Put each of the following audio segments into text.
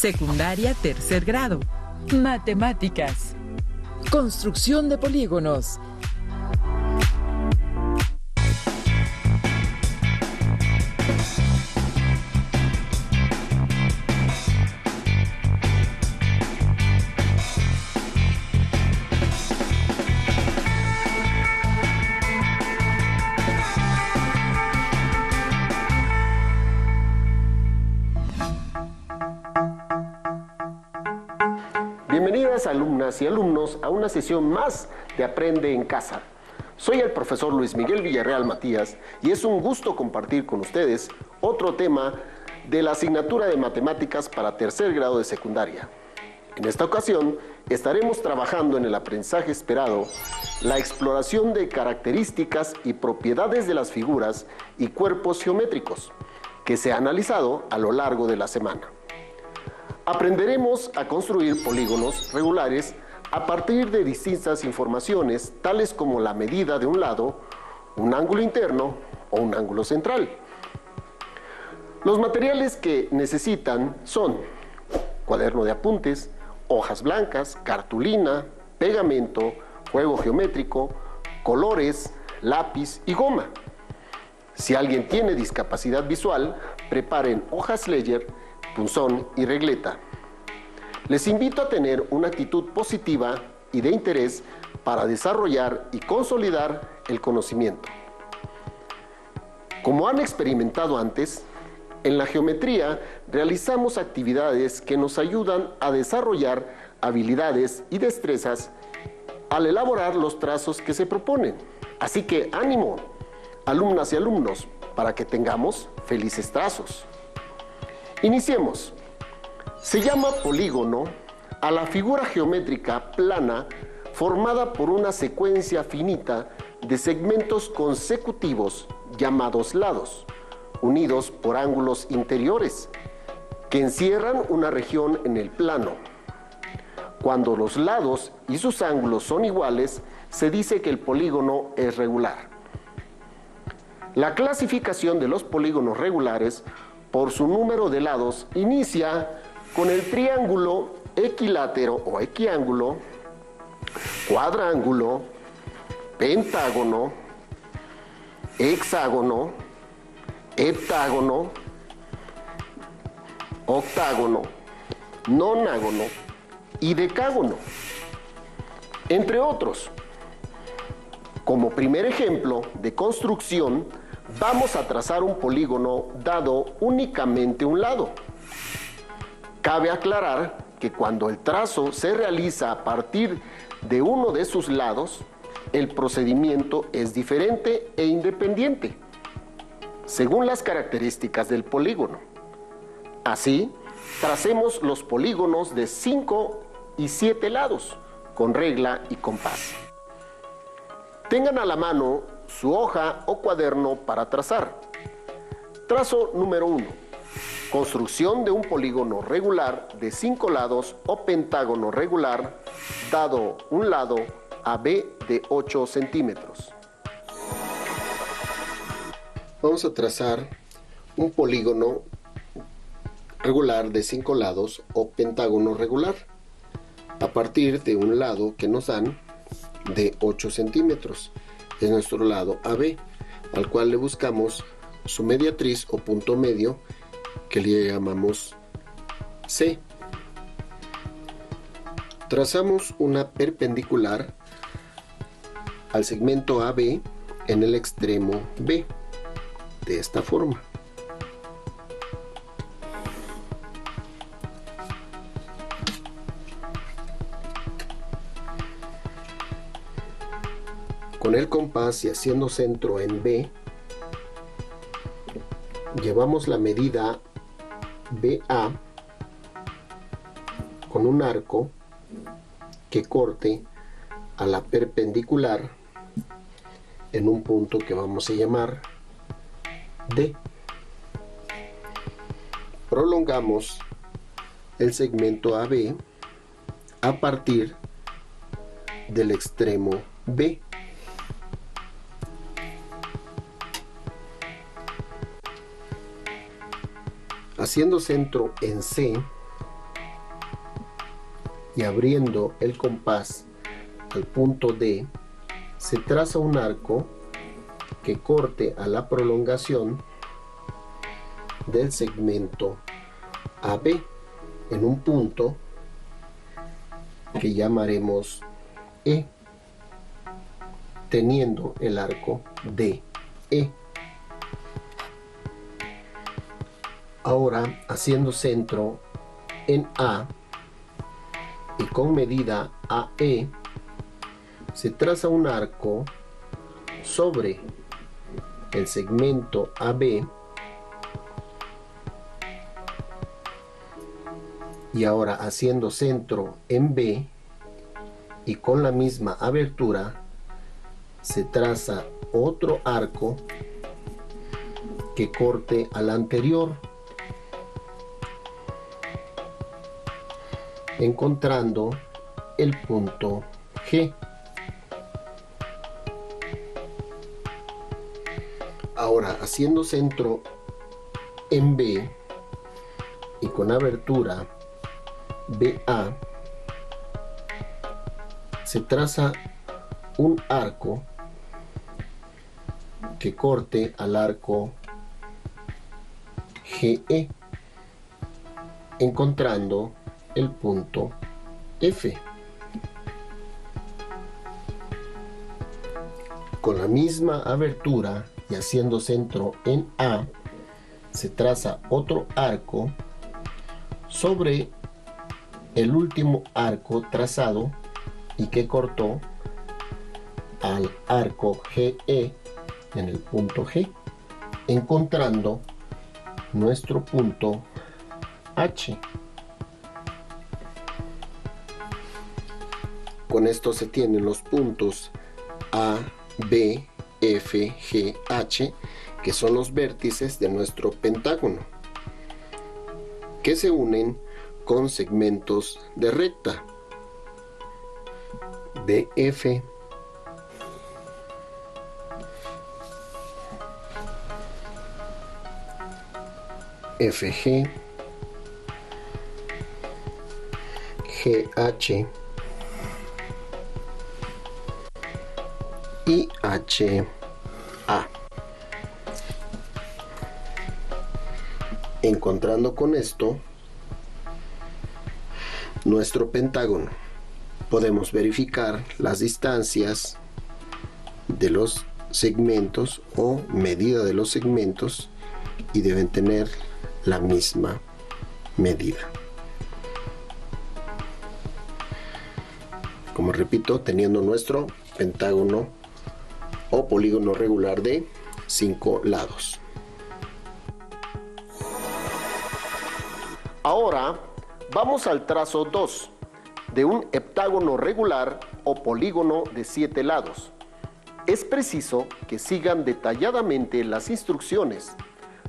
Secundaria tercer grado. Matemáticas. Construcción de polígonos. Bienvenidas alumnas y alumnos a una sesión más de Aprende en Casa. Soy el profesor Luis Miguel Villarreal Matías y es un gusto compartir con ustedes otro tema de la asignatura de Matemáticas para tercer grado de secundaria. En esta ocasión estaremos trabajando en el aprendizaje esperado, la exploración de características y propiedades de las figuras y cuerpos geométricos que se ha analizado a lo largo de la semana. Aprenderemos a construir polígonos regulares a partir de distintas informaciones, tales como la medida de un lado, un ángulo interno o un ángulo central. Los materiales que necesitan son cuaderno de apuntes, hojas blancas, cartulina, pegamento, juego geométrico, colores, lápiz y goma. Si alguien tiene discapacidad visual, preparen hojas Ledger, punzón y regleta. Les invito a tener una actitud positiva y de interés para desarrollar y consolidar el conocimiento. Como han experimentado antes, en la geometría realizamos actividades que nos ayudan a desarrollar habilidades y destrezas al elaborar los trazos que se proponen. Así que ánimo, alumnas y alumnos, para que tengamos felices trazos. Iniciemos. Se llama polígono a la figura geométrica plana formada por una secuencia finita de segmentos consecutivos llamados lados, unidos por ángulos interiores, que encierran una región en el plano. Cuando los lados y sus ángulos son iguales, se dice que el polígono es regular. La clasificación de los polígonos regulares por su número de lados inicia con el triángulo equilátero o equiángulo, cuadrángulo, pentágono, hexágono, heptágono, octágono, nonágono y decágono, entre otros. Como primer ejemplo de construcción, vamos a trazar un polígono dado únicamente un lado. Cabe aclarar que cuando el trazo se realiza a partir de uno de sus lados, el procedimiento es diferente e independiente, según las características del polígono. Así, tracemos los polígonos de 5 y 7 lados, con regla y compás. Tengan a la mano su hoja o cuaderno para trazar. Trazo número 1. Construcción de un polígono regular de 5 lados o pentágono regular, dado un lado AB de 8 centímetros. Vamos a trazar un polígono regular de 5 lados o pentágono regular, a partir de un lado que nos dan de 8 centímetros. Es nuestro lado AB, al cual le buscamos su mediatriz o punto medio, que le llamamos C. Trazamos una perpendicular al segmento AB en el extremo B, de esta forma. Con el compás y haciendo centro en B, llevamos la medida BA con un arco que corte a la perpendicular en un punto que vamos a llamar D. Prolongamos el segmento AB a partir del extremo B. Haciendo centro en C, y abriendo el compás al punto D, se traza un arco que corte a la prolongación del segmento AB en un punto que llamaremos E, teniendo el arco DE. Ahora, haciendo centro en A y con medida AE, se traza un arco sobre el segmento AB y ahora haciendo centro en B y con la misma abertura se traza otro arco que corte al anterior, encontrando el punto G. Ahora, haciendo centro en B y con abertura BA, se traza un arco que corte al arco GE, encontrando el punto F. Con la misma abertura y haciendo centro en A, se traza otro arco sobre el último arco trazado y que cortó al arco GE en el punto G, encontrando nuestro punto H. Con esto se tienen los puntos A, B, F, G, H, que son los vértices de nuestro pentágono, que se unen con segmentos de recta. BF, FG, GH y HA. Encontrando con esto nuestro pentágono, podemos verificar las distancias de los segmentos o medida de los segmentos y deben tener la misma medida. Como repito, teniendo nuestro pentágono o polígono regular de 5 lados. Ahora vamos al trazo 2 de un heptágono regular o polígono de 7 lados. Es preciso que sigan detalladamente las instrucciones.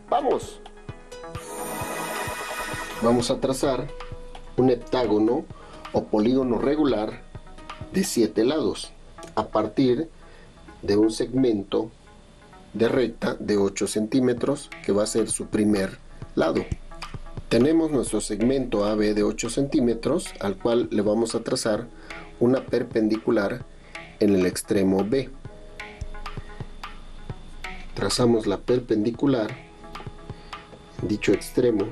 ¡Vamos! Vamos a trazar un heptágono o polígono regular de 7 lados a partir de un segmento de recta de 8 centímetros que va a ser su primer lado. Tenemos nuestro segmento AB de 8 centímetros al cual le vamos a trazar una perpendicular en el extremo B. Trazamos la perpendicular en dicho extremo.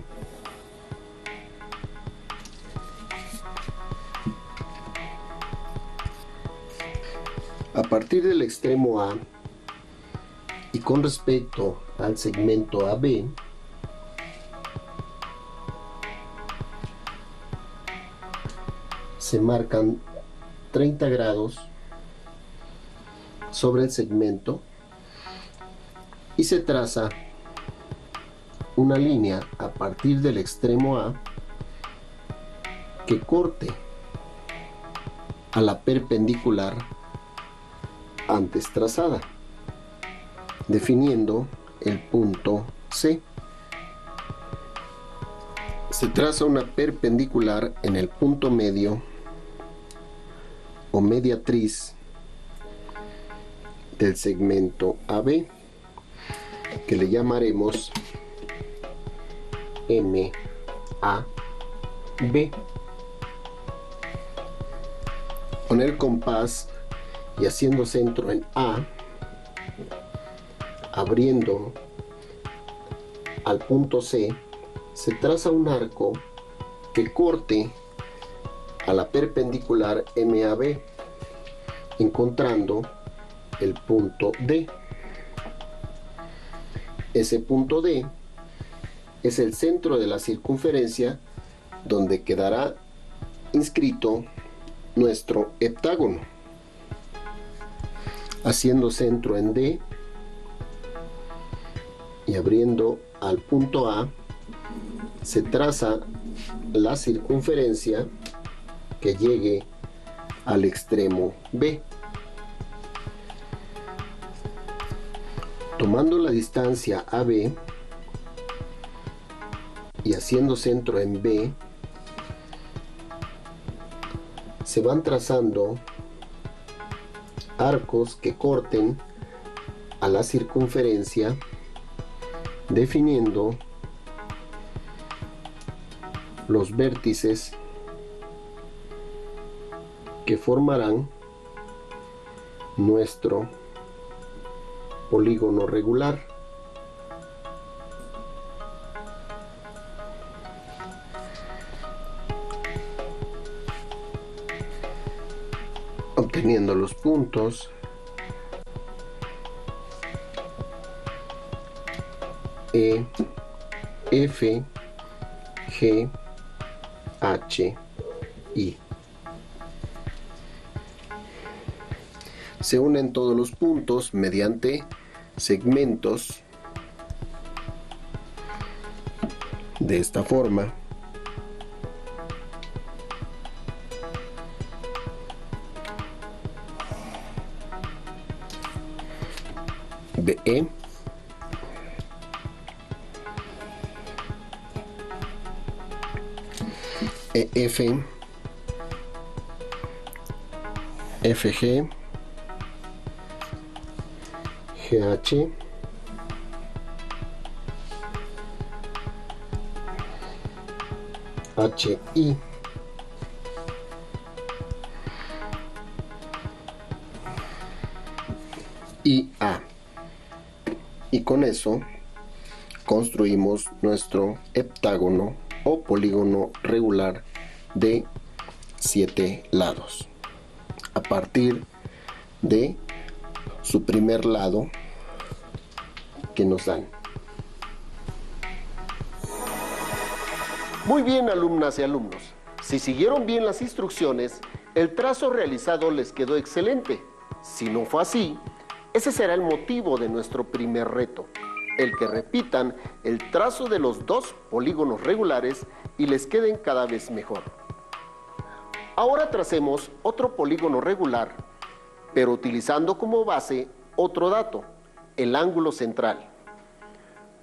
A partir del extremo A y con respecto al segmento AB, se marcan 30 grados sobre el segmento y se traza una línea a partir del extremo A que corte a la perpendicular antes trazada, definiendo el punto C. Se traza una perpendicular en el punto medio o mediatriz del segmento AB, que le llamaremos MAB. Con el compás y haciendo centro en A, abriendo al punto C, se traza un arco que corte a la perpendicular MAB, encontrando el punto D. Ese punto D es el centro de la circunferencia donde quedará inscrito nuestro heptágono. Haciendo centro en D y abriendo al punto A, se traza la circunferencia que llegue al extremo B. Tomando la distancia AB y haciendo centro en B, se van trazando arcos que corten a la circunferencia, definiendo los vértices que formarán nuestro polígono regular. Obteniendo los puntos E, F, G, H, I. Se unen todos los puntos mediante segmentos de esta forma. BE, EF, FG, GH, HI, IA. Y con eso construimos nuestro heptágono o polígono regular de 7 lados a partir de su primer lado que nos dan. Muy bien, alumnas y alumnos, si siguieron bien las instrucciones, el trazo realizado les quedó excelente. Si no fue así, ese será el motivo de nuestro primer reto, el que repitan el trazo de los dos polígonos regulares y les queden cada vez mejor. Ahora tracemos otro polígono regular, pero utilizando como base otro dato, el ángulo central.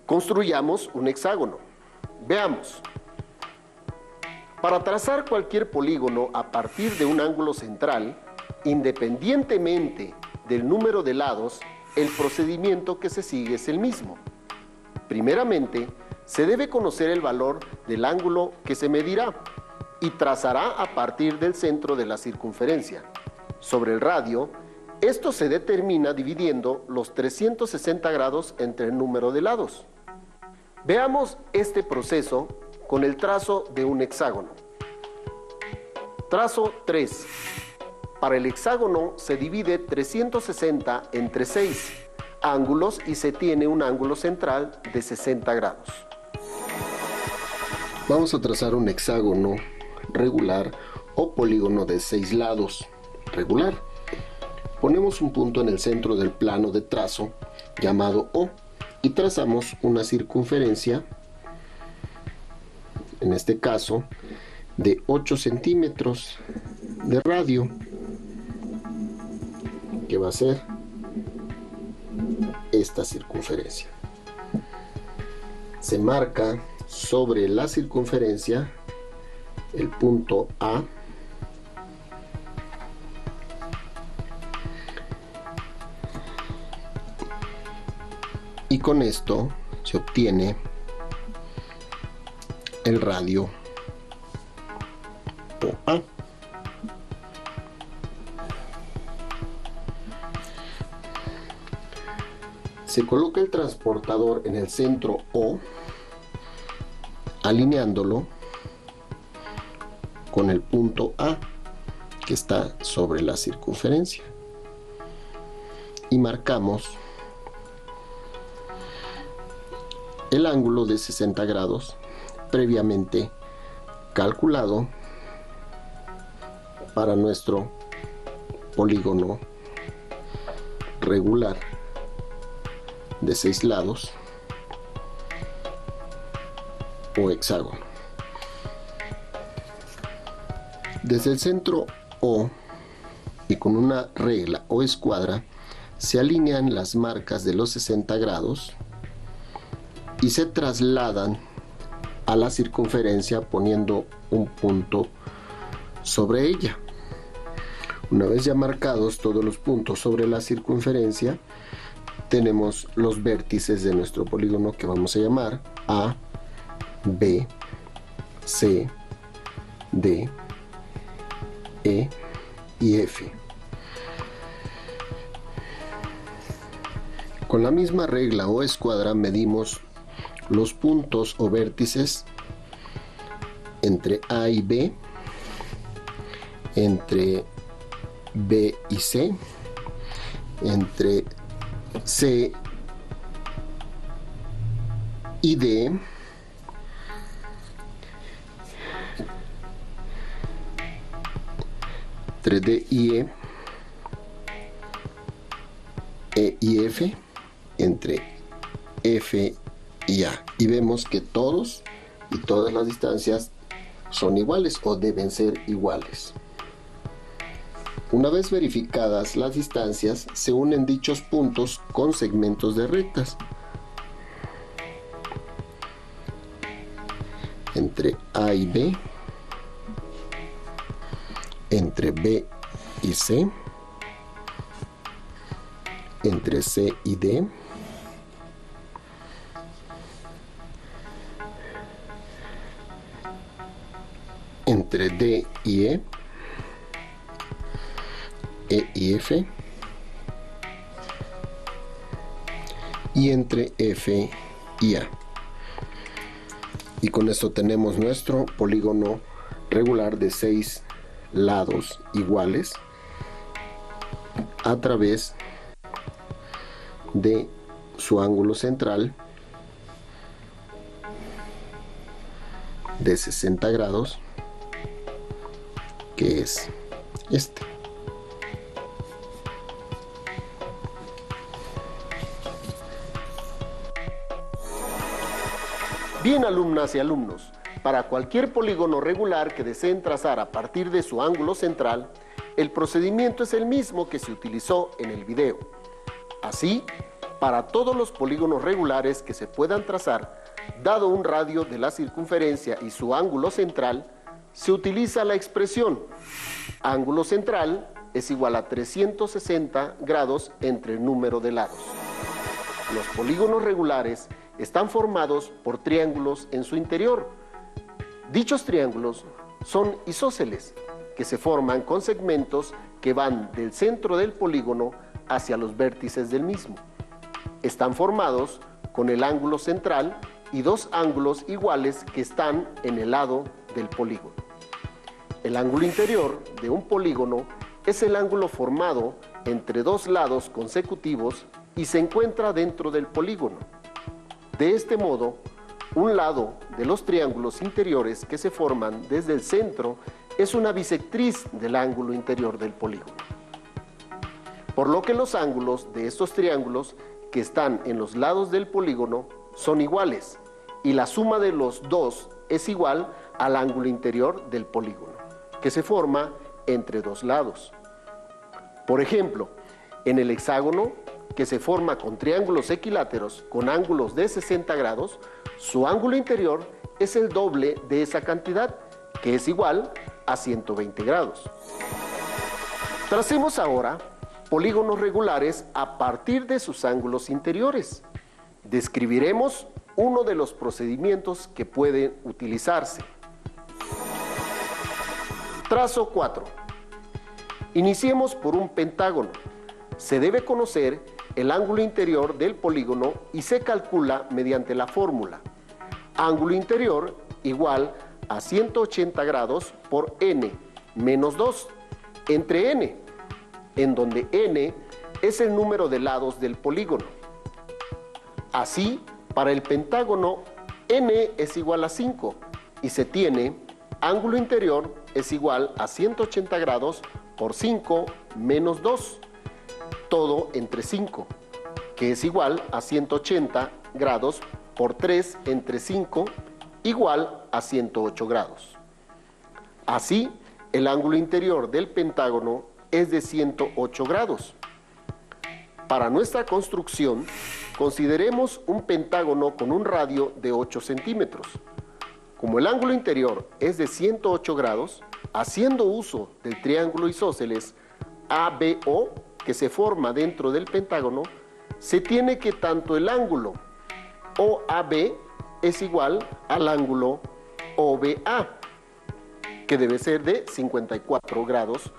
Construyamos un hexágono. Veamos. Para trazar cualquier polígono a partir de un ángulo central, independientemente del número de lados, el procedimiento que se sigue es el mismo. Primeramente, se debe conocer el valor del ángulo que se medirá y trazará a partir del centro de la circunferencia. Sobre el radio, esto se determina dividiendo los 360 grados entre el número de lados. Veamos este proceso con el trazo de un hexágono. Trazo 3. Para el hexágono se divide 360 entre 6 ángulos y se tiene un ángulo central de 60 grados. Vamos a trazar un hexágono regular o polígono de 6 lados regular. Ponemos un punto en el centro del plano de trazo llamado O y trazamos una circunferencia, en este caso de 8 centímetros de radio, que va a ser esta circunferencia. Se marca sobre la circunferencia el punto A y con esto se obtiene el radio OA. Se coloca el transportador en el centro O, alineándolo con el punto A, que está sobre la circunferencia. Y marcamos el ángulo de 60 grados previamente calculado para nuestro polígono regular de 6 lados o hexágono. Desde el centro O y con una regla o escuadra se alinean las marcas de los 60 grados y se trasladan a la circunferencia poniendo un punto sobre ella. Una vez ya marcados todos los puntos sobre la circunferencia, tenemos los vértices de nuestro polígono que vamos a llamar A, B, C, D, E y F. Con la misma regla o escuadra medimos los puntos o vértices entre A y B, entre B y C, entre C y D, entre D y E y F, entre F y A. Y vemos que todos y todas las distancias son iguales o deben ser iguales. Una vez verificadas las distancias, se unen dichos puntos con segmentos de rectas. Entre A y B, entre B y C, entre C y D, entre D y E y F, y entre F y A. Y con esto tenemos nuestro polígono regular de 6 lados iguales a través de su ángulo central de 60 grados, que es este. Bien, alumnas y alumnos, para cualquier polígono regular que deseen trazar a partir de su ángulo central, el procedimiento es el mismo que se utilizó en el video. Así, para todos los polígonos regulares que se puedan trazar, dado un radio de la circunferencia y su ángulo central, se utiliza la expresión ángulo central es igual a 360 grados entre el número de lados. Los polígonos regulares están formados por triángulos en su interior. Dichos triángulos son isósceles, que se forman con segmentos que van del centro del polígono hacia los vértices del mismo. Están formados con el ángulo central y dos ángulos iguales que están en el lado del polígono. El ángulo interior de un polígono es el ángulo formado entre dos lados consecutivos y se encuentra dentro del polígono. De este modo, un lado de los triángulos interiores que se forman desde el centro es una bisectriz del ángulo interior del polígono. Por lo que los ángulos de estos triángulos que están en los lados del polígono son iguales y la suma de los dos es igual al ángulo interior del polígono, que se forma entre dos lados. Por ejemplo, en el hexágono, que se forma con triángulos equiláteros con ángulos de 60 grados, su ángulo interior es el doble de esa cantidad, que es igual a 120 grados. Tracemos ahora polígonos regulares a partir de sus ángulos interiores. Describiremos uno de los procedimientos que pueden utilizarse. Trazo 4. Iniciemos por un pentágono. Se debe conocer el ángulo interior del polígono y se calcula mediante la fórmula ángulo interior igual a 180 grados por n menos 2 entre n, en donde n es el número de lados del polígono. Así, para el pentágono, n es igual a 5 y se tiene ángulo interior es igual a 180 grados por 5 menos 2, todo entre 5, que es igual a 180 grados por 3 entre 5, igual a 108 grados. Así, el ángulo interior del pentágono es de 108 grados. Para nuestra construcción, consideremos un pentágono con un radio de 8 centímetros. Como el ángulo interior es de 108 grados, haciendo uso del triángulo isósceles ABO que se forma dentro del pentágono, se tiene que tanto el ángulo OAB es igual al ángulo OBA, que debe ser de 54 grados,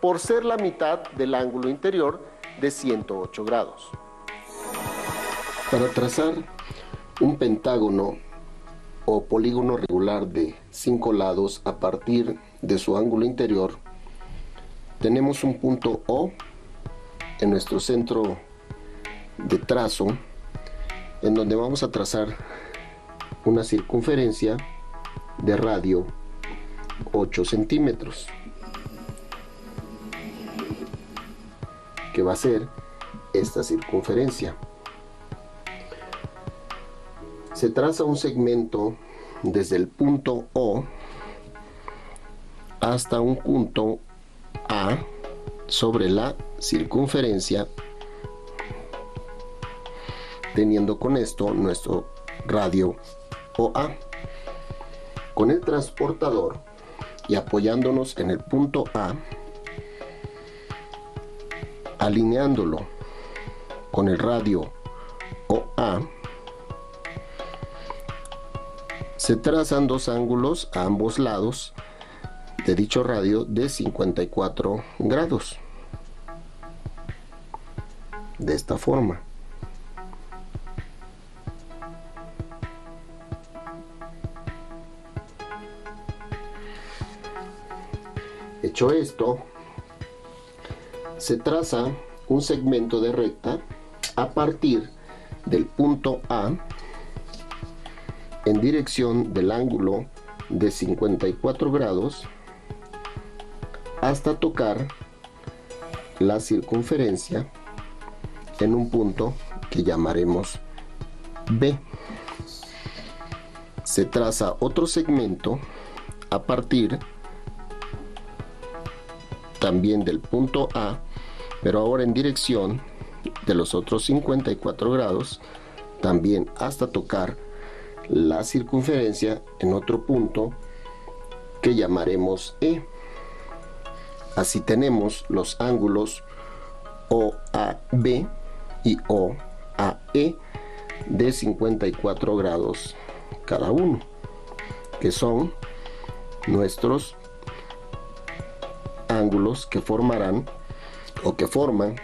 por ser la mitad del ángulo interior de 108 grados. Para trazar un pentágono o polígono regular de 5 lados a partir de su ángulo interior, tenemos un punto O en nuestro centro de trazo, en donde vamos a trazar una circunferencia de radio 8 centímetros, que va a ser esta circunferencia. Se traza un segmento desde el punto O hasta un punto A sobre la circunferencia, teniendo con esto nuestro radio OA. Con el transportador y apoyándonos en el punto A, alineándolo con el radio OA, se trazan dos ángulos a ambos lados de dicho radio de 54 grados. De esta forma. Hecho esto, se traza un segmento de recta a partir del punto A en dirección del ángulo de 54 grados hasta tocar la circunferencia en un punto que llamaremos B. Se traza otro segmento a partir también del punto A, pero ahora en dirección de los otros 54 grados, también hasta tocar la circunferencia en otro punto que llamaremos E. Así tenemos los ángulos OAB y OAE de 54 grados cada uno, que son nuestros ángulos que formarán o que forman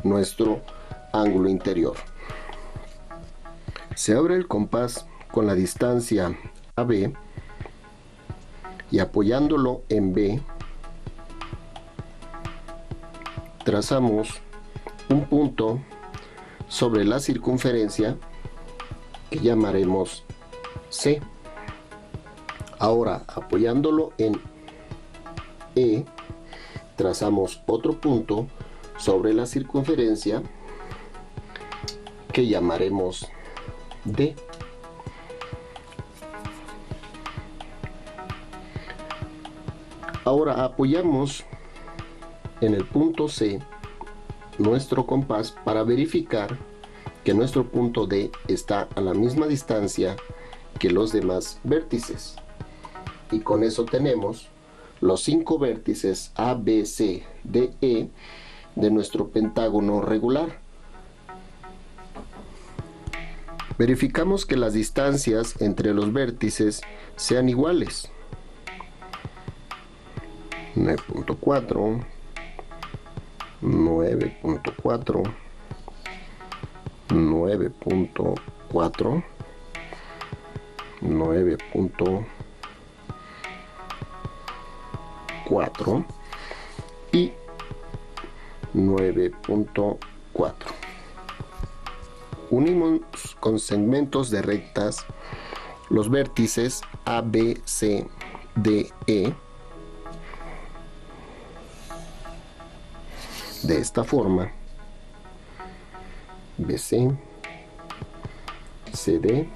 nuestro ángulo interior. Se abre el compás con la distancia AB y apoyándolo en B, trazamos un punto sobre la circunferencia que llamaremos C. Ahora, apoyándolo en E, trazamos otro punto sobre la circunferencia que llamaremos D. Ahora apoyamos en el punto C nuestro compás para verificar que nuestro punto D está a la misma distancia que los demás vértices. Y con eso tenemos los 5 vértices A, B, C, D, E de nuestro pentágono regular. Verificamos que las distancias entre los vértices sean iguales. 9.4, 9.4, 9.4, 9.4 y 9.4. Unimos con segmentos de rectas los vértices A, B, C, D, E de esta forma: BC, CD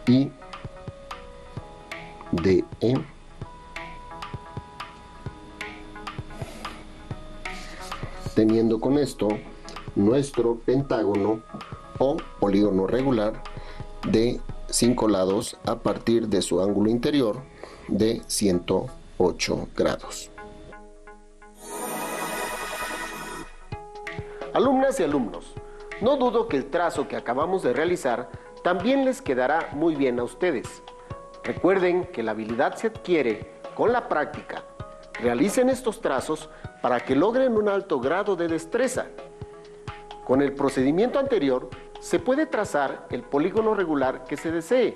y DE, teniendo con esto nuestro pentágono o polígono regular de 5 lados a partir de su ángulo interior de 108 grados. Alumnas y alumnos, no dudo que el trazo que acabamos de realizar también les quedará muy bien a ustedes. Recuerden que la habilidad se adquiere con la práctica. Realicen estos trazos para que logren un alto grado de destreza. Con el procedimiento anterior se puede trazar el polígono regular que se desee,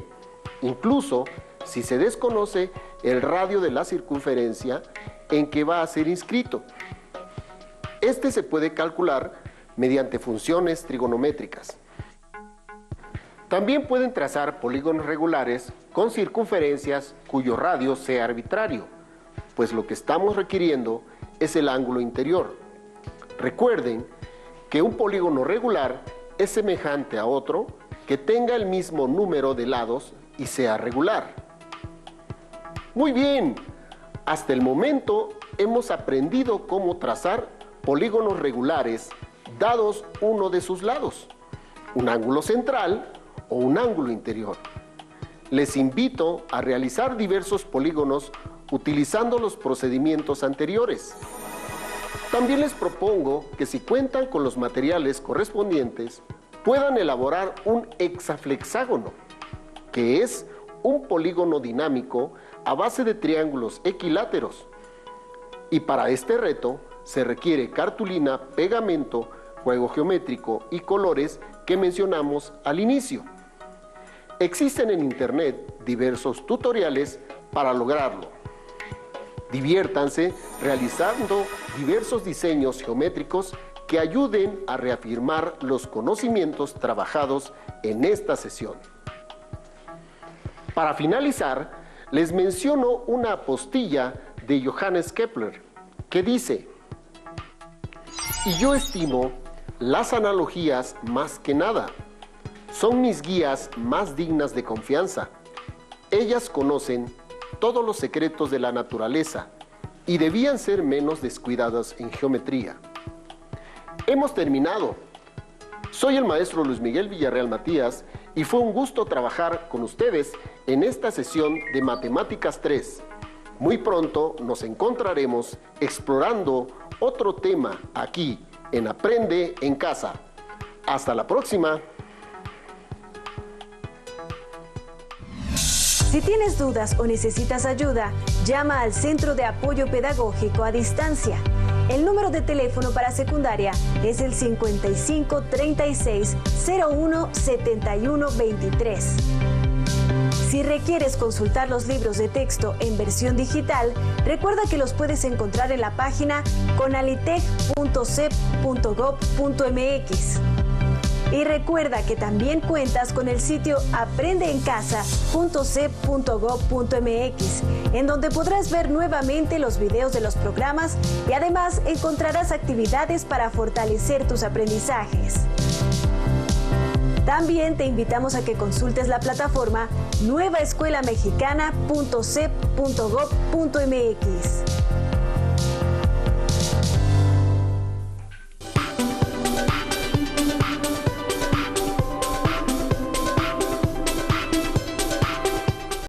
incluso si se desconoce el radio de la circunferencia en que va a ser inscrito. Este se puede calcular mediante funciones trigonométricas. También pueden trazar polígonos regulares con circunferencias cuyo radio sea arbitrario, pues lo que estamos requiriendo es el ángulo interior. Recuerden que un polígono regular es semejante a otro que tenga el mismo número de lados y sea regular. Muy bien, hasta el momento hemos aprendido cómo trazar polígonos regulares dados uno de sus lados, un ángulo central o un ángulo interior. Les invito a realizar diversos polígonos utilizando los procedimientos anteriores. También les propongo que si cuentan con los materiales correspondientes, puedan elaborar un hexaflexágono, que es un polígono dinámico a base de triángulos equiláteros. Y para este reto se requiere cartulina, pegamento, juego geométrico y colores que mencionamos al inicio. Existen en internet diversos tutoriales para lograrlo. Diviértanse realizando diversos diseños geométricos que ayuden a reafirmar los conocimientos trabajados en esta sesión. Para finalizar, les menciono una apostilla de Johannes Kepler que dice: "Y yo estimo las analogías más que nada. Son mis guías más dignas de confianza. Ellas conocen todos los secretos de la naturaleza y debían ser menos descuidadas en geometría". Hemos terminado. Soy el maestro Luis Miguel Villarreal Matías y fue un gusto trabajar con ustedes en esta sesión de Matemáticas 3. Muy pronto nos encontraremos explorando otro tema aquí en Aprende en Casa. Hasta la próxima. Si tienes dudas o necesitas ayuda, llama al Centro de Apoyo Pedagógico a Distancia. El número de teléfono para secundaria es el 55 36 01 71 23. Si requieres consultar los libros de texto en versión digital, recuerda que los puedes encontrar en la página conalitec.cep.gov.mx. Y recuerda que también cuentas con el sitio aprendeencasa.cep.gov.mx, en donde podrás ver nuevamente los videos de los programas y además encontrarás actividades para fortalecer tus aprendizajes. También te invitamos a que consultes la plataforma nuevaescuelamexicana.cep.gov.mx.